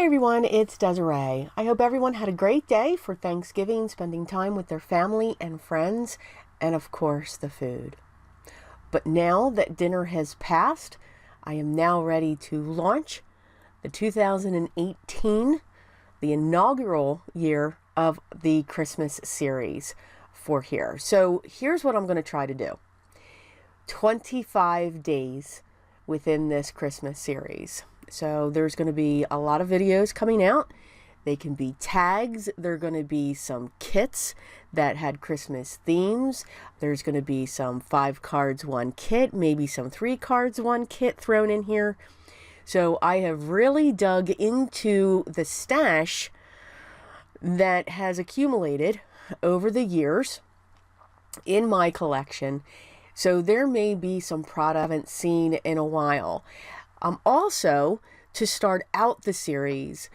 Hi everyone, it's Desiree. I hope everyone had a great day for Thanksgiving, spending time with their family and friends, and of course the food. But now that dinner has passed, I am now ready to launch the 2018, the inaugural year of the Christmas series for here. So here's what I'm going to try to do. 25 days within this Christmas series. So there's going to be a lot of videos coming out. They can be tags. There are going to be some kits that had Christmas themes. There's going to be some 5 cards, 1 kit, maybe some 3 cards, 1 kit thrown in here. So I have really dug into the stash that has accumulated over the years in my collection. So there may be some product I haven't seen in a while. Also, to start out the series,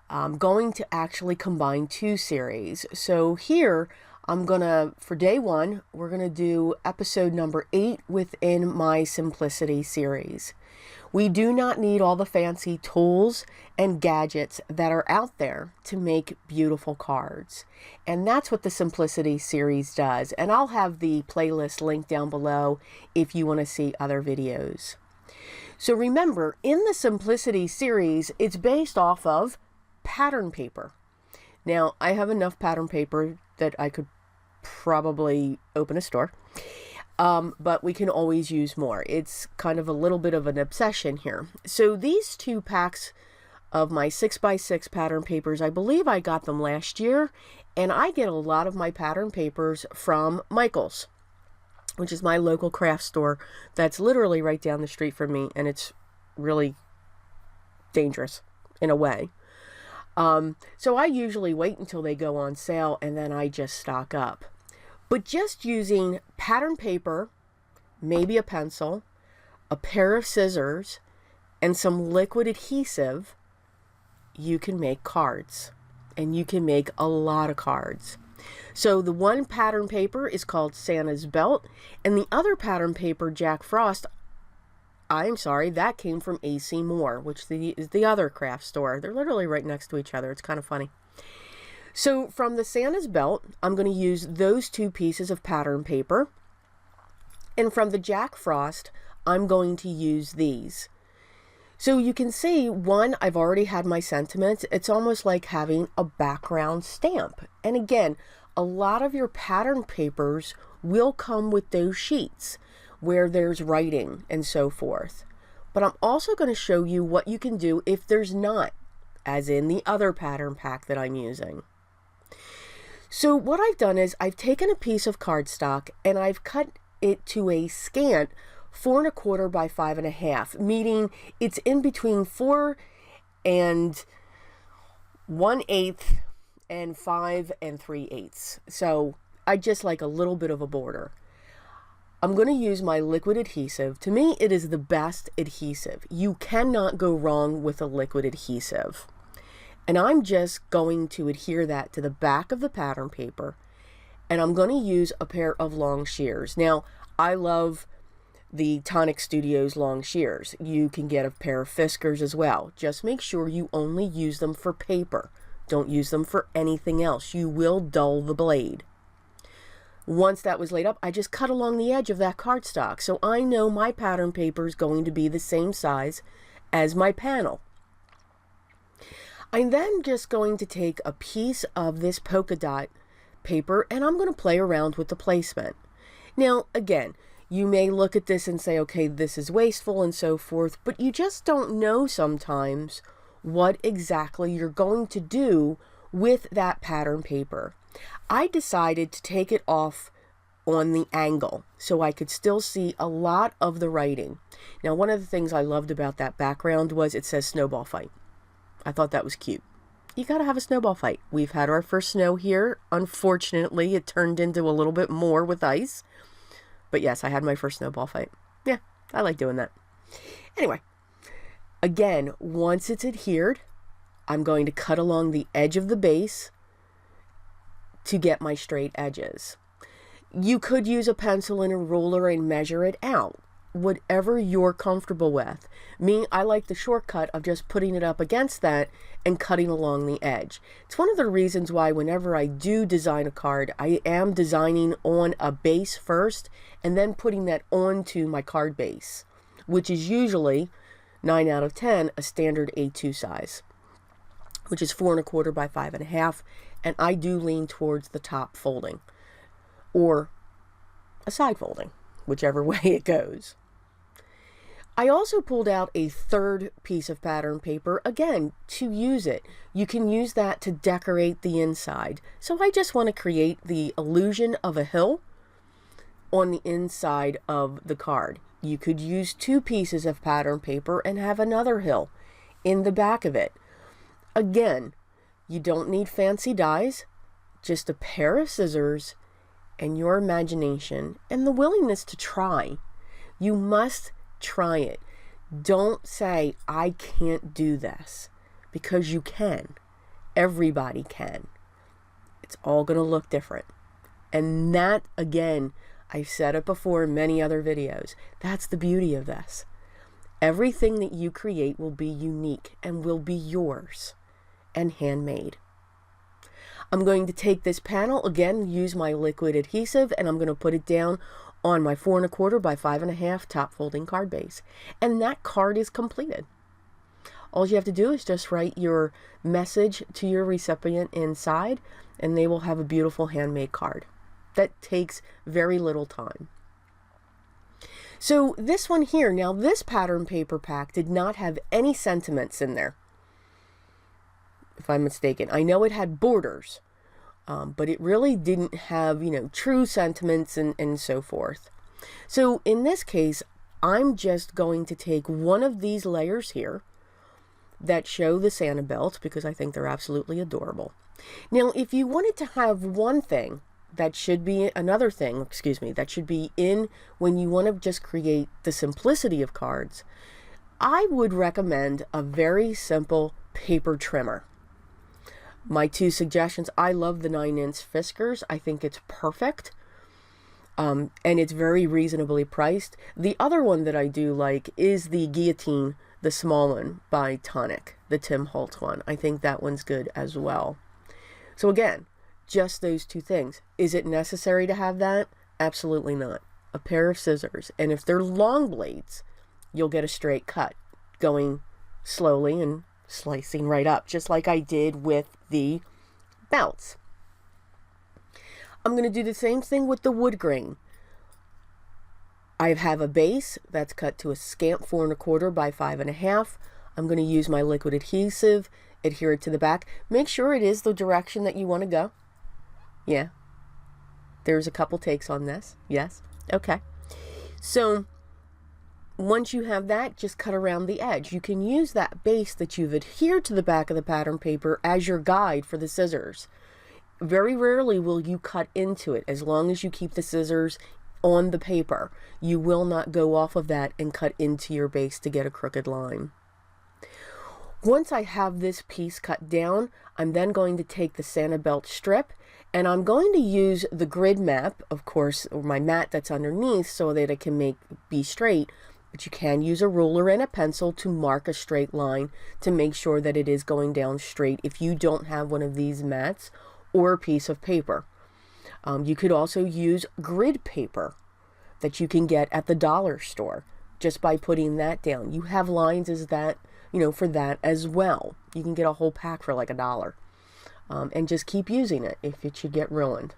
I'm going to actually combine 2 series. So here, for day 1, we're going to do episode number 8 within my Simplicity series. We do not need all the fancy tools and gadgets that are out there to make beautiful cards. And that's what the Simplicity series does. And I'll have the playlist linked down below if you want to see other videos. So remember, in the Simplicity series, it's based off of pattern paper. Now, I have enough pattern paper that I could probably open a store, but we can always use more. It's kind of a little bit of an obsession here. So these 2 packs of my 6x6 pattern papers, I believe I got them last year, and I get a lot of my pattern papers from Michael's, which is my local craft store that's literally right down the street from me, and it's really dangerous in a way. So I usually wait until they go on sale and then I just stock up. But just using pattern paper, maybe a pencil, a pair of scissors, and some liquid adhesive, you can make cards. And you can make a lot of cards. So the one pattern paper is called Santa's Belt, and the other pattern paper, Jack Frost, that came from AC Moore, which is the other craft store. They're literally right next to each other. It's kind of funny. So from the Santa's Belt, I'm going to use those 2 pieces of pattern paper. And from the Jack Frost, I'm going to use these. So you can see, one, I've already had my sentiments. It's almost like having a background stamp. And again, a lot of your pattern papers will come with those sheets where there's writing and so forth. But I'm also going to show you what you can do if there's not, as in the other pattern pack that I'm using. So what I've done is I've taken a piece of cardstock and I've cut it to a scant 4 1/4 by 5 1/2, meaning it's in between 4 1/8 and 5 3/8. So I just like a little bit of a border. I'm going to use my liquid adhesive. To me, it is the best adhesive. You cannot go wrong with a liquid adhesive. And I'm just going to adhere that to the back of the pattern paper. And I'm going to use a pair of long shears. Now, I love the Tonic Studios long shears. You can get a pair of Fiskars as well. Just make sure you only use them for paper. Don't use them for anything else. You will dull the blade. Once that was laid up, I just cut along the edge of that cardstock. So I know my pattern paper is going to be the same size as my panel. I'm then just going to take a piece of this polka dot paper and I'm going to play around with the placement. Now, again, you may look at this and say, okay, this is wasteful and so forth, but you just don't know sometimes what exactly you're going to do with that pattern paper. I decided to take it off on the angle so I could still see a lot of the writing. Now, one of the things I loved about that background was it says snowball fight. I thought that was cute. You gotta have a snowball fight. We've had our first snow here. Unfortunately, it turned into a little bit more with ice. But yes, I had my first snowball fight. Yeah, I like doing that. Anyway, again, once it's adhered, I'm going to cut along the edge of the base to get my straight edges. You could use a pencil and a ruler and measure it out. whatever you're comfortable with. Me, I like the shortcut of just putting it up against that and cutting along the edge. It's one of the reasons why whenever I do design a card, I am designing on a base first and then putting that onto my card base, which is usually 9 out of 10 a standard A2 size, which is 4 1/4 by 5 1/2, and I do lean towards the top folding or a side folding, whichever way it goes. I also pulled out a third piece of pattern paper, again, to use it. You can use that to decorate the inside. So I just want to create the illusion of a hill on the inside of the card. You could use 2 pieces of pattern paper and have another hill in the back of it. Again, you don't need fancy dies, just a pair of scissors and your imagination and the willingness to try. You must try it. Don't say, I can't do this, because you can. Everybody can. It's all going to look different. And that, again, I've said it before in many other videos. That's the beauty of this. Everything that you create will be unique and will be yours and handmade. I'm going to take this panel, again, use my liquid adhesive, and I'm going to put it down on my 4 1/4 by 5 1/2 top folding card base. And that card is completed. All you have to do is just write your message to your recipient inside, and they will have a beautiful handmade card. That takes very little time. So this one here, now this pattern paper pack did not have any sentiments in there, if I'm mistaken. I know it had borders, but it really didn't have, true sentiments and so forth. So in this case, I'm just going to take one of these layers here that show the Santa belt, because I think they're absolutely adorable. Now, if you wanted to have one thing that should be another thing, that should be in when you want to just create the simplicity of cards, I would recommend a very simple paper trimmer. My 2 suggestions, I love the 9-inch Fiskars. I think it's perfect. And it's very reasonably priced. The other one that I do like is the Guillotine, the small one by Tonic, the Tim Holtz one. I think that one's good as well. So again, just those 2 things. Is it necessary to have that? Absolutely not. A pair of scissors. And if they're long blades, you'll get a straight cut, going slowly and slicing right up, just like I did with the belts. I'm going to do the same thing with the wood grain. I have a base that's cut to a scamp 4 1/4 by 5 1/2. I'm going to use my liquid adhesive, adhere it to the back. Make sure it is the direction that you want to go. Yeah. There's a couple takes on this. Yes. Okay. So once you have that, just cut around the edge. You can use that base that you've adhered to the back of the pattern paper as your guide for the scissors. Very rarely will you cut into it. As long as you keep the scissors on the paper, you will not go off of that and cut into your base to get a crooked line. Once I have this piece cut down, I'm then going to take the Santa belt strip, and I'm going to use the grid map, of course, or my mat that's underneath, so that it can be straight. But you can use a ruler and a pencil to mark a straight line to make sure that it is going down straight if you don't have one of these mats or a piece of paper. You could also use grid paper that you can get at the dollar store just by putting that down. You have lines as that, for that as well. You can get a whole pack for like $1. And just keep using it if it should get ruined.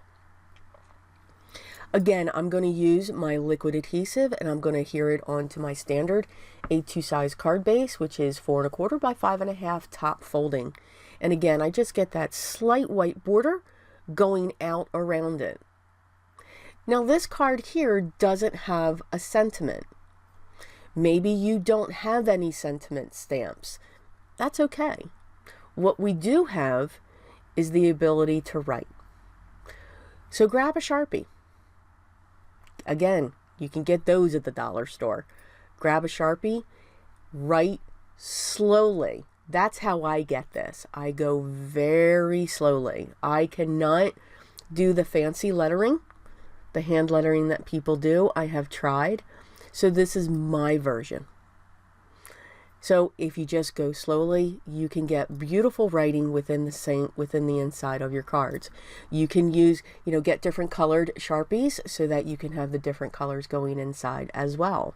Again, I'm going to use my liquid adhesive, and I'm going to adhere it onto my standard A2 size card base, which is 4 1/4 by 5 1/2 top folding. And again, I just get that slight white border going out around it. Now this card here doesn't have a sentiment. Maybe you don't have any sentiment stamps. That's okay. What we do have is the ability to write. So grab a Sharpie. Again, you can get those at the dollar store. Grab a Sharpie, write slowly. That's how I get this. I go very slowly. I cannot do the fancy lettering, the hand lettering that people do. I have tried. So this is my version. So if you just go slowly, you can get beautiful writing within the inside of your cards. You can use, get different colored Sharpies so that you can have the different colors going inside as well.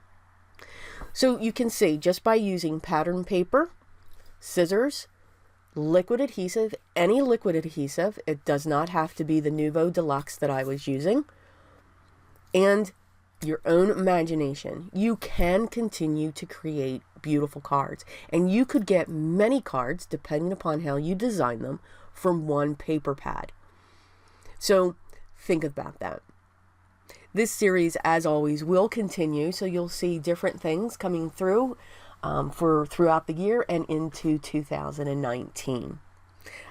So you can see just by using pattern paper, scissors, liquid adhesive, any liquid adhesive, it does not have to be the Nuvo Deluxe that I was using, and your own imagination, you can continue to create beautiful cards. And you could get many cards, depending upon how you design them, from one paper pad. So think about that. This series, as always, will continue, so you'll see different things coming through throughout the year and into 2019.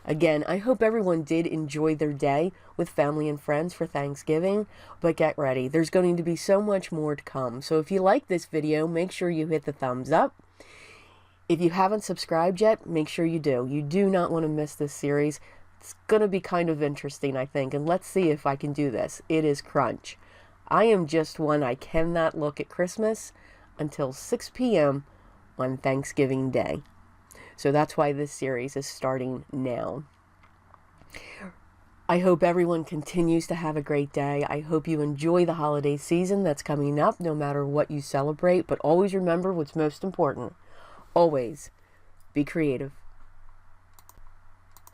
Again, I hope everyone did enjoy their day with family and friends for Thanksgiving, but get ready. There's going to be so much more to come. So if you like this video, make sure you hit the thumbs up. If you haven't subscribed yet, make sure you do. You do not want to miss this series. It's going to be kind of interesting, I think, and let's see if I can do this. It is crunch. I am just one. I cannot look at Christmas until 6 p.m. on Thanksgiving Day. So that's why this series is starting now. I hope everyone continues to have a great day. I hope you enjoy the holiday season that's coming up, no matter what you celebrate. But always remember what's most important. Always be creative.